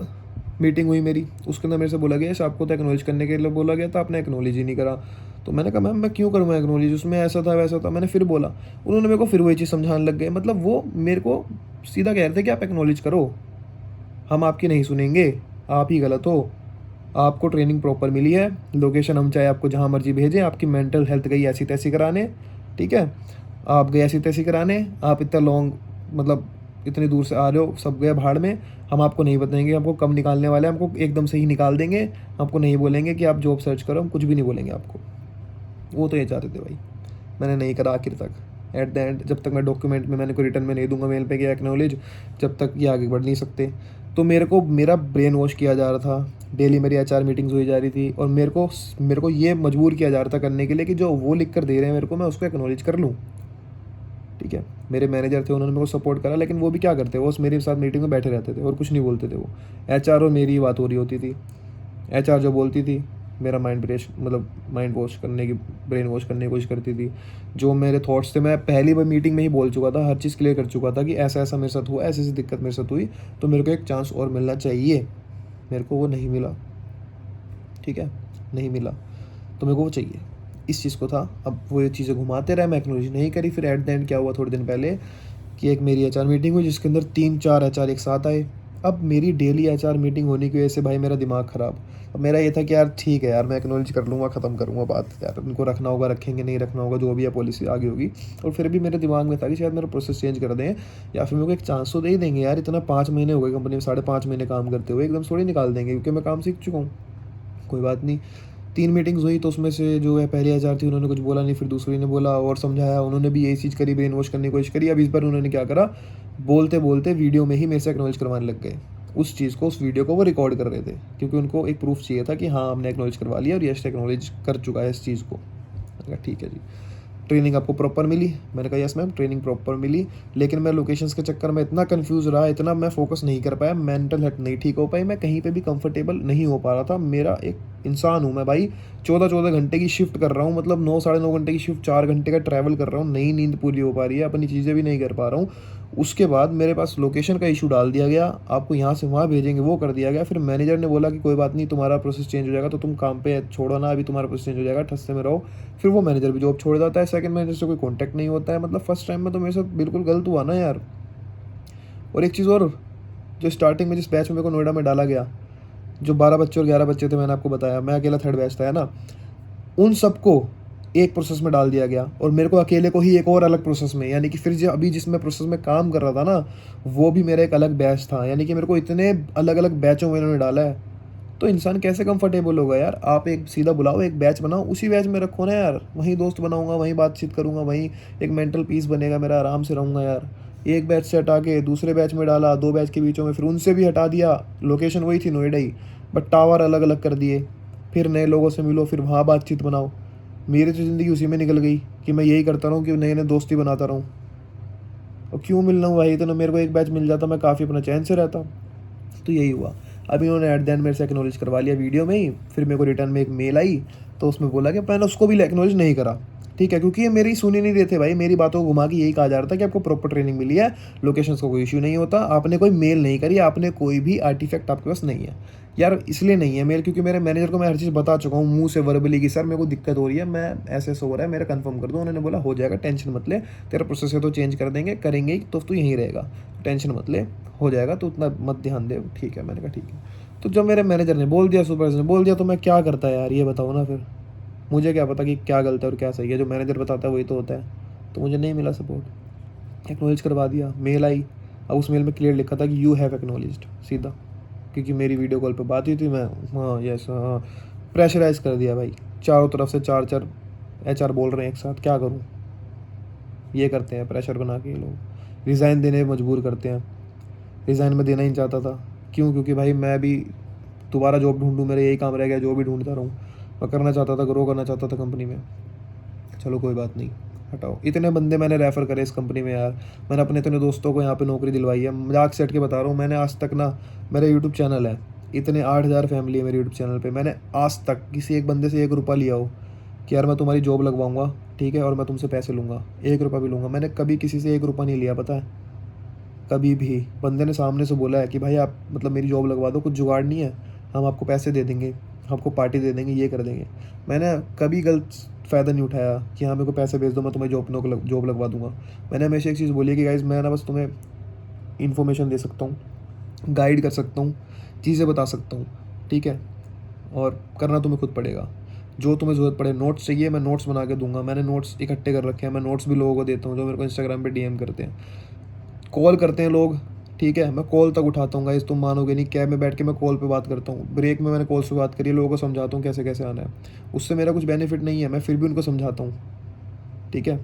मीटिंग हुई मेरी, उसके अंदर मेरे से बोला गया आपको तो एक्नॉलेज करने के लिए बोला गया था, आपने एक्नॉलेज ही नहीं करा। तो मैंने कहा मैम मैं क्यों करूँगा एक्नॉलेज, उसमें ऐसा था वैसा था। मैंने फिर बोला, उन्होंने मेरे को फिर वही चीज़ समझाने लग गए। मतलब वो मेरे को सीधा कह रहे थे कि आप एक्नॉलेज करो, हम आपकी नहीं सुनेंगे, आप ही गलत हो, आपको ट्रेनिंग प्रॉपर मिली है, लोकेशन हम चाहे आपको जहाँ मर्जी भेजें, आपकी मेंटल हेल्थ गई ऐसी तैसी कराने, ठीक है, आप गए ऐसी तैसी कराने, आप इतना लॉन्ग, मतलब इतनी दूर से आ रहे हो, सब गए भाड़ में, हम आपको नहीं बताएंगे हमको कब निकालने वाले हैं, हमको एकदम से ही निकाल देंगे, आपको नहीं बोलेंगे कि आप जॉब सर्च करो, हम कुछ भी नहीं बोलेंगे आपको। वो तो ये चाहते थे भाई। मैंने नहीं करा आखिर तक, एट द एंड, जब तक मैं डॉक्यूमेंट में मैंने कोई रिटर्न में नहीं दूंगा मेल पे कि एक्नॉलेज, जब तक ये आगे बढ़ नहीं सकते। तो मेरे को मेरा ब्रेन वॉश किया जा रहा था, डेली मेरी HR मीटिंग्स हुई जा रही थी, और मेरे को ये मजबूर किया जा रहा था करने के लिए कि जो वो लिख कर दे रहे हैं मेरे को, मैं उसको एक्नॉलेज कर लूँ। ठीक है, मेरे मैनेजर थे, उन्होंने मेरे को सपोर्ट करा, लेकिन वो भी क्या करते, वो मेरे साथ मीटिंग में बैठे रहते थे और कुछ नहीं बोलते थे। वो HR और मेरी ही बात हो रही होती थी। HR जो बोलती थी, मेरा माइंड वॉश करने की, ब्रेन वॉश करने की कोशिश करती थी। जो मेरे थॉट्स थे, मैं पहली बार मीटिंग में ही बोल चुका था, हर चीज़ क्लियर कर चुका था कि ऐसा ऐसा मेरे साथ हुआ, ऐसी ऐसी दिक्कत मेरे साथ हुई, तो मेरे को एक चांस और मिलना चाहिए। मेरे को वो नहीं मिला, ठीक है, नहीं मिला, तो मेरे को वो चाहिए, इस चीज़ को था। अब वो ये चीज़ें घुमाते रहे, मैं एक्नॉलेज नहीं करी। फिर एट द एंड क्या हुआ, थोड़े दिन पहले, कि एक मेरी HR मीटिंग हुई, जिसके अंदर 3-4 HR एक साथ आए। अब मेरी डेली HR मीटिंग होने की वजह से भाई मेरा दिमाग ख़राब। अब मेरा ये था कि यार ठीक है यार, मैं एक्नॉलेज कर लूँगा, ख़त्म करूँगा बात, यार उनको रखना होगा रखेंगे, नहीं रखना होगा जो भी है पॉलिसी आगे होगी। और फिर भी मेरे दिमाग में था कि शायद मेरा प्रोसेस चेंज कर दें, या फिर मेरे को एक चांस तो दे ही देंगे यार। इतना 5 महीने हो गए कंपनी में, 5.5 महीने काम करते हुए, एकदम थोड़ी निकाल देंगे, क्योंकि मैं काम सीख चुका हूँ। कोई बात नहीं। 3 मीटिंग्स हुई, तो उसमें से जो है पहली HR थी, उन्होंने कुछ बोला नहीं, फिर दूसरी ने बोला और समझाया, उन्होंने भी यही चीज़ करी, ब्रेन वॉश करने की कोशिश करी। अब इस बार उन्होंने क्या करा, बोलते बोलते वीडियो में ही मेरे से एक्नॉलेज करवाने लग गए। उस चीज़ को, उस वीडियो को वो रिकॉर्ड कर रहे थे, क्योंकि उनको एक प्रूफ चाहिए था कि हाँ हमने एक्नॉलेज करवा लिया और यश एक्नॉलेज कर चुका है इस चीज़ को। मैंने कहा ठीक है जी। ट्रेनिंग आपको प्रॉपर मिली? मैंने कहा यस मैम, ट्रेनिंग प्रॉपर मिली, लेकिन मैं लोकेशंस के चक्कर में इतना कंफ्यूज रहा, इतना मैं फोकस नहीं कर पाया, मेंटल हेल्थ नहीं ठीक हो पाई, मैं कहीं पे भी कंफर्टेबल नहीं हो पा रहा था। मेरा एक इंसान हूँ मैं भाई, 14-14 घंटे की शिफ्ट कर रहा हूँ, मतलब 9-9.5 घंटे की शिफ्ट, 4 घंटे का ट्रैवल कर रहा हूँ, नई नींद पूरी हो पा रही है, अपनी चीज़ें भी नहीं कर पा रहा हूँ। उसके बाद मेरे पास लोकेशन का इशू डाल दिया गया, आपको यहाँ से वहाँ भेजेंगे, वो कर दिया गया। फिर मैनेजर ने बोला कि कोई बात नहीं, तुम्हारा प्रोसेस चेंज हो जाएगा, तो तुम काम पे छोड़ो ना, अभी तुम्हारा प्रोसेस चेंज हो जाएगा, ठस्से में रहो। फिर वो मैनेजर भी जॉब छोड़ जाता है, सेकंड मैनेजर से कोई कांटेक्ट नहीं होता है। मतलब फर्स्ट टाइम में तो मेरे साथ बिल्कुल गलत हुआ ना यार। और एक चीज़ और, जो स्टार्टिंग में जिस बैच में मेरे को नोएडा में डाला गया, जो 12 बच्चे और 11 बच्चे थे, मैंने आपको बताया मैं अकेला थर्ड बैच था, है ना, उन सबको एक प्रोसेस में डाल दिया गया, और मेरे को अकेले को ही एक और अलग प्रोसेस में, यानी कि फिर जो अभी जिसमें प्रोसेस में काम कर रहा था ना, वो भी मेरा एक अलग बैच था। यानी कि मेरे को इतने अलग अलग बैचों में इन्होंने डाला है। तो इंसान कैसे कंफर्टेबल होगा यार? आप एक सीधा बुलाओ, एक बैच बनाओ, उसी बैच में रखो ना यार, वहीं दोस्त बनाऊंगा, वहीं बातचीत करूंगा, वहीं एक मेंटल पीस बनेगा मेरा, आराम से रहूंगा यार। एक बैच से हटा के दूसरे बैच में डाला, 2 बैच के बीचों में, फिर उनसे भी हटा दिया, लोकेशन वही थी नोएडा ही, बट टावर अलग अलग कर दिए। फिर नए लोगों से मिलो, फिर वहाँ बातचीत बनाओ। मेरी तो ज़िंदगी उसी में निकल गई कि मैं यही करता रहूँ कि नए नए दोस्ती बनाता रहूँ। और क्यों मिलना हुआ, भाई तो मेरे को एक बैच मिल जाता, मैं काफ़ी अपना चैन से रहता। तो यही हुआ। अभी उन्होंने एट द एंड मेरे से एक्नॉलेज करवा लिया वीडियो में ही। फिर मेरे को रिटर्न में एक मेल आई, तो उसमें बोला कि मैंने उसको भी एक्नॉलेज नहीं करा, ठीक है, क्योंकि ये मेरी सुन ही नहीं रहे थे भाई, मेरी बातों को घुमा के यही कहा जा रहा था कि आपको प्रॉपर ट्रेनिंग मिली है, लोकेशंस का कोई इशू नहीं होता, आपने कोई मेल नहीं करी, आपने कोई भी आर्टिफैक्ट आपके पास नहीं है। यार इसलिए नहीं है मेल, क्योंकि मेरे मैनेजर को मैं हर चीज़ बता चुका हूँ मुंह से वर्बली कि सर मेरे को दिक्कत हो रही है, मैं ऐसे हो रहा है, मेरा कंफर्म कर दो। उन्होंने बोला हो जाएगा, टेंशन मत ले, तेरा प्रोसेस है तो चेंज कर देंगे, करेंगे ही, तो तू यहीं रहेगा, टेंशन मत ले, हो जाएगा, तो उतना मत ध्यान दे। ठीक है, मैंने कहा ठीक है। तो जब मेरे मैनेजर ने बोल दिया, सुपरवाइजर ने बोल दिया, तो मैं क्या करता यार, ये बताओ ना फिर। मुझे क्या पता कि क्या गलत है और क्या सही है, जो मैनेजर बताता है वही तो होता है। तो मुझे नहीं मिला सपोर्ट, एक्नॉलेज करवा दिया, मेल आई। अब उस मेल में क्लियर लिखा था कि यू हैव एक्नॉलेज्ड, सीधा, क्योंकि मेरी वीडियो कॉल पे बात हुई थी। मैं हाँ यस हाँ, प्रेशराइज कर दिया भाई, चारों तरफ से चार चार HR बोल रहे हैं एक साथ, क्या करूँ। ये करते हैं प्रेशर बना के ये लोग, रिज़ाइन देने में मजबूर करते हैं। रिज़ाइन में देना ही नहीं चाहता था, क्यों, क्योंकि भाई मैं भी दोबारा जॉब ढूंढूं, मेरा यही काम रह गया, जो भी ढूंढता रहूँ। मैं करना चाहता था, ग्रो करना चाहता था कंपनी में। चलो कोई बात नहीं, हटाओ। इतने बंदे मैंने रेफ़र करे इस कंपनी में यार, मैंने अपने इतने दोस्तों को यहाँ पे नौकरी दिलवाई है, मजाक से हट के बता रहा हूँ। मैंने आज तक ना, मेरा यूट्यूब चैनल है, इतने 8,000 फैमिली है मेरे यूट्यूब चैनल पे, मैंने आज तक किसी एक बंदे से 1 रुपया लिया हो कि यार मैं तुम्हारी जॉब लगवाऊंगा, ठीक है, और मैं तुमसे पैसे लूँगा, 1 रुपया भी लूँगा, मैंने कभी किसी से 1 रुपया नहीं लिया, पता है। कभी भी बंदे ने सामने से बोला है कि भाई आप मतलब मेरी जॉब लगवा दो, कुछ जुगाड़ नहीं है, हम आपको पैसे दे देंगे, आपको पार्टी दे देंगे, ये कर देंगे। मैंने कभी गलत फ़ायदा नहीं उठाया कि हाँ मेरे को पैसे भेज दो, मैं तुम्हें जॉब लगवा दूंगा। मैंने हमेशा एक चीज़ बोली है कि गाइज़ मैं ना बस तुम्हें इन्फॉर्मेशन दे सकता हूँ, गाइड कर सकता हूँ, चीज़ें बता सकता हूँ, ठीक है, और करना तुम्हें खुद पड़ेगा। जो तुम्हें ज़रूरत पड़े, नोट्स चाहिए मैं नोट्स बना के दूंगा, मैंने नोट्स इकट्ठे कर रखे हैं, मैं नोट्स भी लोगों को देता हूँ जो मेरे को इंस्टाग्राम पे DM करते हैं, कॉल करते हैं लोग, ठीक है, मैं कॉल तक उठाता हूँ गाइस, तुम मानोगे नहीं, कैब में बैठ के मैं कॉल पे बात करता हूँ, ब्रेक में मैंने कॉल से बात करी है, लोगों को समझाता हूँ कैसे कैसे आना है। उससे मेरा कुछ बेनिफिट नहीं है, मैं फिर भी उनको समझाता हूँ, ठीक है।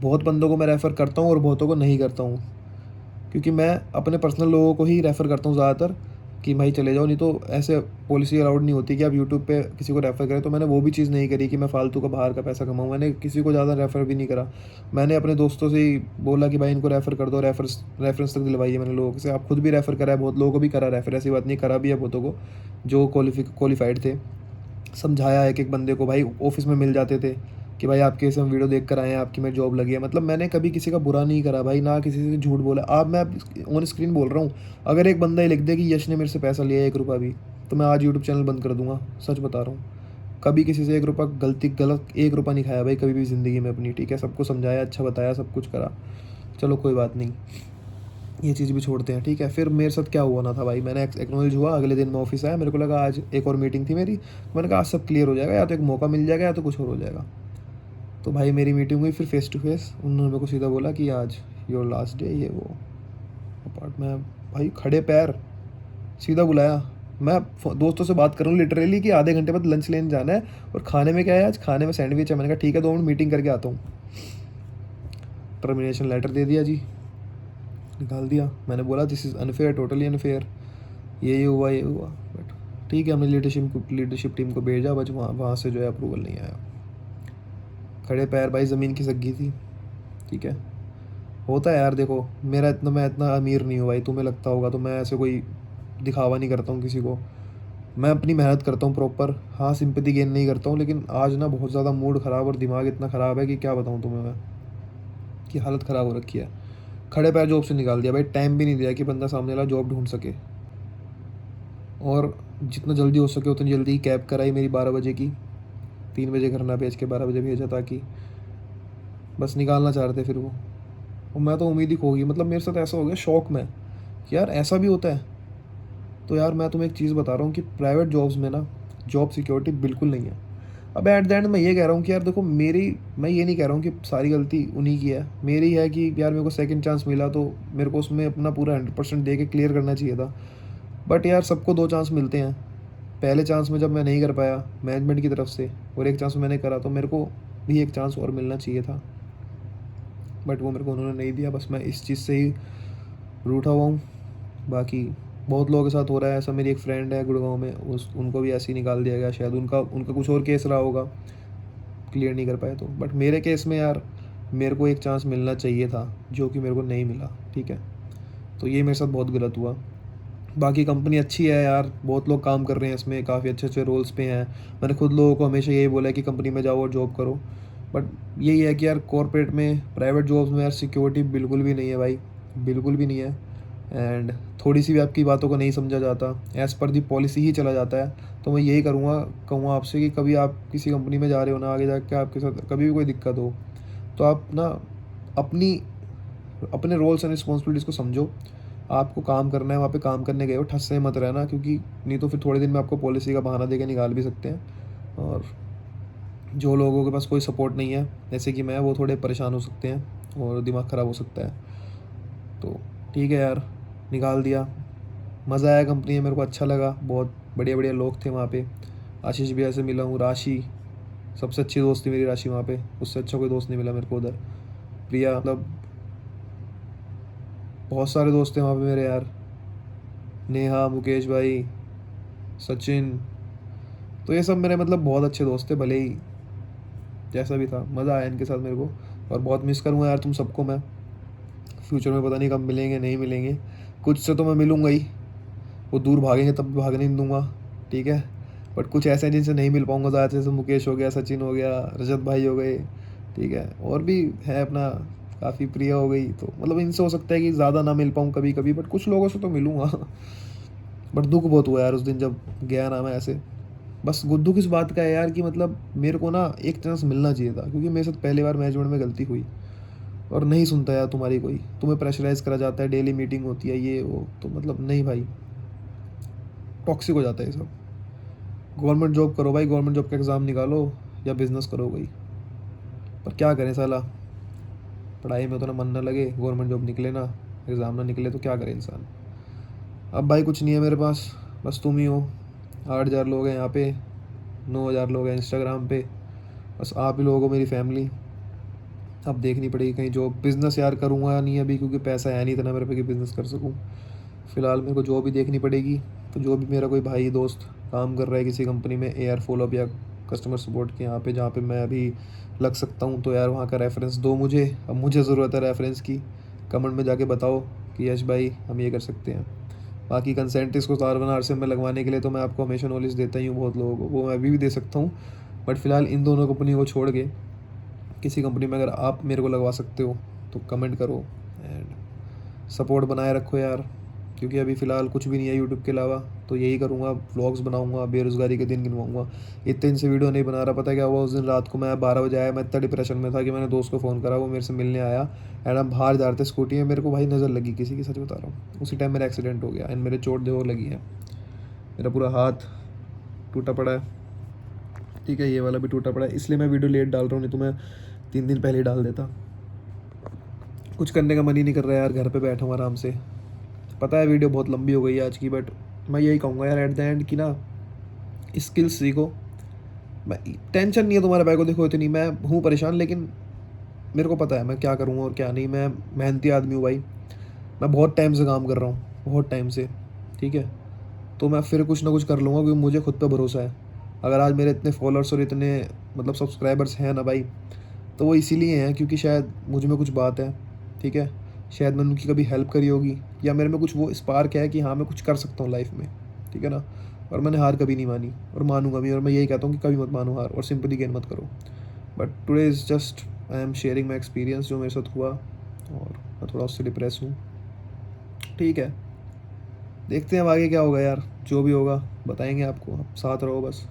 बहुत बंदों को मैं रेफ़र करता हूँ और बहुतों को नहीं करता हूँ, क्योंकि मैं अपने पर्सनल लोगों को ही रेफ़र करता हूँ ज़्यादातर कि भाई चले जाओ, नहीं तो ऐसे पॉलिसी अलाउड नहीं होती कि आप यूट्यूब पे किसी को रेफ़र करें। तो मैंने वो भी चीज़ नहीं करी कि मैं फालतू का बाहर का पैसा कमाऊँ, मैंने किसी को ज़्यादा रेफ़र भी नहीं करा। मैंने अपने दोस्तों से ही बोला कि भाई इनको रेफ़र कर दो, रेफरेंस तक दिलवाई है मैंने लोगों से। आप खुद भी रेफ़र करा है, बहुत लोगों को भी करा रेफ़र, ऐसी बात नहीं, करा भी है बहुतों को जो क्वालिफाइड थे। समझाया एक एक बंदे को, भाई ऑफिस में मिल जाते थे कि भाई आपके से हम वीडियो देख कर आए हैं, आपकी में जॉब लगी है। मतलब मैंने कभी किसी का बुरा नहीं करा भाई, ना किसी से झूठ बोला। आप मैं ऑन स्क्रीन बोल रहा हूँ, अगर एक बंदा ही लिख दे कि यश ने मेरे से पैसा लिया 1 रुपया भी, तो मैं आज यूट्यूब चैनल बंद कर दूंगा, सच बता रहा हूँ। कभी किसी से 1 रुपया गलत 1 रुपया नहीं खाया भाई कभी भी ज़िंदगी में अपनी, ठीक है। सबको समझाया, अच्छा बताया, सब कुछ करा। चलो कोई बात नहीं, ये चीज़ भी छोड़ते हैं, ठीक है। फिर मेरे साथ क्या हुआ ना था भाई, मैंने एक्नॉलेज हुआ, अगले दिन मैं ऑफिस आया, मेरे को लगा आज एक और मीटिंग थी मेरी, मैंने कहा आज सब क्लियर हो जाएगा, या तो एक मौका मिल जाएगा या तो कुछ और हो जाएगा। तो भाई मेरी मीटिंग हुई फिर फेस टू फेस, उन्होंने मेरे को सीधा बोला कि आज योर लास्ट डे, ये वो अपार्ट में। भाई खड़े पैर सीधा बुलाया। मैं दोस्तों से बात करूँ लिटरली कि आधे घंटे बाद लंच लेने जाना है, और खाने में क्या है, आज खाने में सैंडविच है। मैंने कहा ठीक है 2 मिनट मीटिंग करके आता हूँ। टर्मिनेशन लेटर दे दिया जी, निकाल दिया। मैंने बोला this is unfair, totally unfair, ये हुआ ये हुआ। बट ठीक है, हमने लीडरशिप टीम को भेजा, बस वहाँ से जो है अप्रूवल नहीं आया। खड़े पैर भाई, ज़मीन खिसक थी, ठीक है। होता है यार, देखो मैं इतना अमीर नहीं हूँ भाई, तुम्हें लगता होगा, तो मैं ऐसे कोई दिखावा नहीं करता हूँ किसी को। मैं अपनी मेहनत करता हूँ प्रॉपर, हाँ सिंपैथी गेन नहीं करता हूँ। लेकिन आज ना बहुत ज़्यादा मूड ख़राब और दिमाग इतना ख़राब है कि क्या बताऊँ तुम्हें मैं, कि हालत ख़राब हो रखी है। खड़े पैर जॉब से निकाल दिया भाई, टाइम भी नहीं दिया कि बंदा सामने वाला जॉब ढूंढ सके। और जितना जल्दी हो सके उतनी जल्दी कैब कराई मेरी 12 बजे की, 3 बजे घर ना भेज के 12 बजे भेजा, ताकि बस निकालना चाह रहे थे फिर वो। और मैं तो उम्मीद ही खो गई, मतलब मेरे साथ ऐसा हो गया शौक में कि यार ऐसा भी होता है। तो यार मैं तुम्हें एक चीज़ बता रहा हूँ कि प्राइवेट जॉब्स में ना जॉब सिक्योरिटी बिल्कुल नहीं है। अब एट द एंड मैं ये कह रहा हूँ कि यार देखो मैं ये नहीं कह रहा हूँ कि सारी गलती उन्हीं की है, मेरी है कि यार मेरे को सेकंड चांस मिला तो मेरे को उसमें अपना पूरा 100% दे के क्लियर करना चाहिए था। बट यार सबको 2 चांस मिलते हैं। पहले चांस में जब मैं नहीं कर पाया मैनेजमेंट की तरफ से, और एक चांस में मैंने करा, तो मेरे को भी एक चांस और मिलना चाहिए था, बट वो मेरे को उन्होंने नहीं दिया। बस मैं इस चीज़ से ही रूठा हुआ हूँ। बाकी बहुत लोगों के साथ हो रहा है ऐसा। मेरी एक फ्रेंड है गुड़गांव में, उनको भी ऐसे ही निकाल दिया गया, शायद उनका कुछ और केस रहा होगा, क्लियर नहीं कर पाए तो। बट मेरे केस में यार मेरे को एक चांस मिलना चाहिए था, जो कि मेरे को नहीं मिला, ठीक है। तो ये मेरे साथ बहुत गलत हुआ। बाकी कंपनी अच्छी है यार, बहुत लोग काम कर रहे हैं इसमें, काफ़ी अच्छे अच्छे रोल्स पे हैं। मैंने खुद लोगों को हमेशा यही बोला है कि कंपनी में जाओ और जॉब करो, बट यही है कि यार कॉर्पोरेट में, प्राइवेट जॉब्स में यार सिक्योरिटी बिल्कुल भी नहीं है भाई, बिल्कुल भी नहीं है। एंड थोड़ी सी भी आपकी बातों को नहीं समझा जाता, एज़ पर दी पॉलिसी ही चला जाता है। तो मैं यही कहूँगा आपसे कि कभी आप किसी कंपनी में जा रहे हो ना, आगे जाके आपके साथ कभी भी कोई दिक्कत हो, तो आप ना अपनी अपने रोल्स एंड रिस्पॉन्सिबिलिटीज़ को समझो। आपको काम करना है, वहाँ पे काम करने गए हो, ठस से मत रहना, क्योंकि नहीं तो फिर थोड़े दिन में आपको पॉलिसी का बहाना देके निकाल भी सकते हैं। और जो लोगों के पास कोई सपोर्ट नहीं है जैसे कि मैं, वो थोड़े परेशान हो सकते हैं और दिमाग ख़राब हो सकता है। तो ठीक है यार, निकाल दिया। मज़ा आया कंपनी में, मेरे को अच्छा लगा, बहुत बढ़िया बढ़िया लोग थे वहाँ पे। आशीष भैया से मिला हूँ, राशि सबसे अच्छी दोस्त थी मेरी, राशि वहाँ पे, उससे अच्छा कोई दोस्त नहीं मिला मेरे को उधर। प्रिया, मतलब बहुत सारे दोस्त थे वहाँ पे मेरे यार, नेहा, मुकेश भाई, सचिन, तो ये सब मेरे मतलब बहुत अच्छे दोस्त थे। भले ही जैसा भी था, मज़ा आया इनके साथ मेरे को। और बहुत मिस करूँगा यार तुम सबको मैं, फ्यूचर में पता नहीं कब मिलेंगे नहीं मिलेंगे। कुछ से तो मैं मिलूँगा ही, वो दूर भागेंगे तब भी भागने नहीं दूंगा, ठीक है। बट कुछ ऐसे हैं जिनसे नहीं मिल पाऊंगा ज़्यादा, जैसे मुकेश हो गया, सचिन हो गया, रजत भाई हो गए, ठीक है, और भी है अपना काफ़ी, प्रिया हो गई। तो मतलब इनसे हो सकता है कि ज़्यादा ना मिल पाऊँ कभी कभी, बट कुछ लोगों से तो मिलूँगा। बट दुख बहुत हुआ यार उस दिन जब गया ना मैं ऐसे। बस दुख इस बात का है यार कि मतलब मेरे को ना एक चांस मिलना चाहिए था, क्योंकि मेरे साथ पहली बार मैनेजमेंट में गलती हुई। और नहीं सुनता यार तुम्हारी कोई, तुम्हें प्रेशराइज करा जाता है, डेली मीटिंग होती है ये वो, तो मतलब नहीं भाई, टॉक्सिक हो जाता है ये सब। गवर्नमेंट जॉब करो भाई, गवर्नमेंट जॉब का एग्ज़ाम निकालो, या बिज़नेस करो भाई। पर क्या करें साला, पढ़ाई में तो ना मन ना लगे, गवर्नमेंट जॉब निकले ना, एग्ज़ाम ना निकले, तो क्या करे इंसान। अब भाई कुछ नहीं है मेरे पास, बस तुम ही हो। 8,000 लोग हैं यहाँ पे, 9,000 लोग हैं इंस्टाग्राम पे, बस आप ही लोग हो मेरी फैमिली। अब देखनी पड़ेगी कहीं जॉब, बिज़नेस यार करूँगा नहीं अभी, क्योंकि पैसा है नहीं इतना मेरे पे कि बिज़नेस कर सकूँ। फ़िलहाल मेरे को जॉब ही देखनी पड़ेगी। तो जो भी मेरा कोई भाई दोस्त काम कर रहा है किसी कंपनी में, एयर फॉलोअप या कस्टमर सपोर्ट के यहाँ पे, जहाँ पे मैं अभी लग सकता हूँ, तो यार वहाँ का रेफरेंस दो मुझे। अब मुझे ज़रूरत है रेफरेंस की, कमेंट में जाके बताओ कि यश भाई हम ये कर सकते हैं। बाकी कंसेंटिस को तार से में लगवाने के लिए तो मैं आपको हमेशा नॉलेज देता ही हूँ बहुत लोगों को, वो मैं अभी भी दे सकता हूँ। बट फ़िलहाल इन दोनों कंपनी को छोड़ के किसी कंपनी में अगर आप मेरे को लगवा सकते हो तो कमेंट करो, एंड सपोर्ट बनाए रखो यार, क्योंकि अभी फ़िलहाल कुछ भी नहीं है यूट्यूब के अलावा। तो यही करूँगा, व्लॉग्स बनाऊँगा, बेरोज़गारी के दिन गिनवाऊँगा। इतने दिन से वीडियो नहीं बना रहा, पता है क्या हुआ उस दिन रात को, मैं 12 बजे आया, मैं इतना डिप्रेशन में था कि मैंने दोस्त को फ़ोन करा, वो मेरे से मिलने आया। एंड हम बाहर जा रहे थे स्कूटी में, मेरे को भाई नज़र लगी किसी की, सच बता रहा हूँ, उसी टाइम मेरा एक्सीडेंट हो गया। एंड मेरे चोट जो लगी है, मेरा पूरा हाथ टूटा पड़ा है, ठीक है, ये वाला भी टूटा पड़ा है, इसलिए मैं वीडियो लेट डाल रहा हूँ, नहीं तो मैं 3 दिन पहले ही डाल देता। कुछ करने का मन ही नहीं कर रहा है यार, घर पे बैठा हूँ आराम से। पता है वीडियो बहुत लंबी हो गई है आज की, बट मैं यही कहूँगा यार एट द एंड कि ना, स्किल्स सीखो। मैं, टेंशन नहीं है तुम्हारे भाई को देखो इतनी, मैं हूँ परेशान, लेकिन मेरे को पता है मैं क्या करूँगा और क्या नहीं। मैं मेहनती आदमी हूँ भाई, मैं बहुत टाइम से काम कर रहा हूँ, बहुत टाइम से, ठीक है। तो मैं फिर कुछ ना कुछ कर लूँगा, क्योंकि मुझे खुद पे भरोसा है। अगर आज मेरे इतने फॉलोअर्स और इतने मतलब सब्सक्राइबर्स हैं ना भाई, तो वो इसीलिए हैं क्योंकि शायद मुझ में कुछ बात है, ठीक है। शायद मैंने उनकी कभी हेल्प करी होगी, या मेरे में कुछ वो स्पार्क है कि हाँ मैं कुछ कर सकता हूँ लाइफ में, ठीक है ना। और मैंने हार कभी नहीं मानी, और मानूंगा भी। और मैं यही कहता हूँ कि कभी मत मानो हार, और सिंपली गेन मत करो। But today is just I am sharing my experience जो मेरे साथ हुआ, और मैं थोड़ा उससे डिप्रेस हूँ, ठीक है। देखते हैं अब आगे क्या होगा यार, जो भी होगा बताएंगे आपको, आप साथ रहो बस,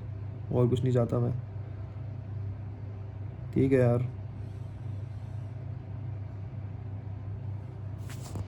और कुछ नहीं चाहता मैं, ठीक है यार।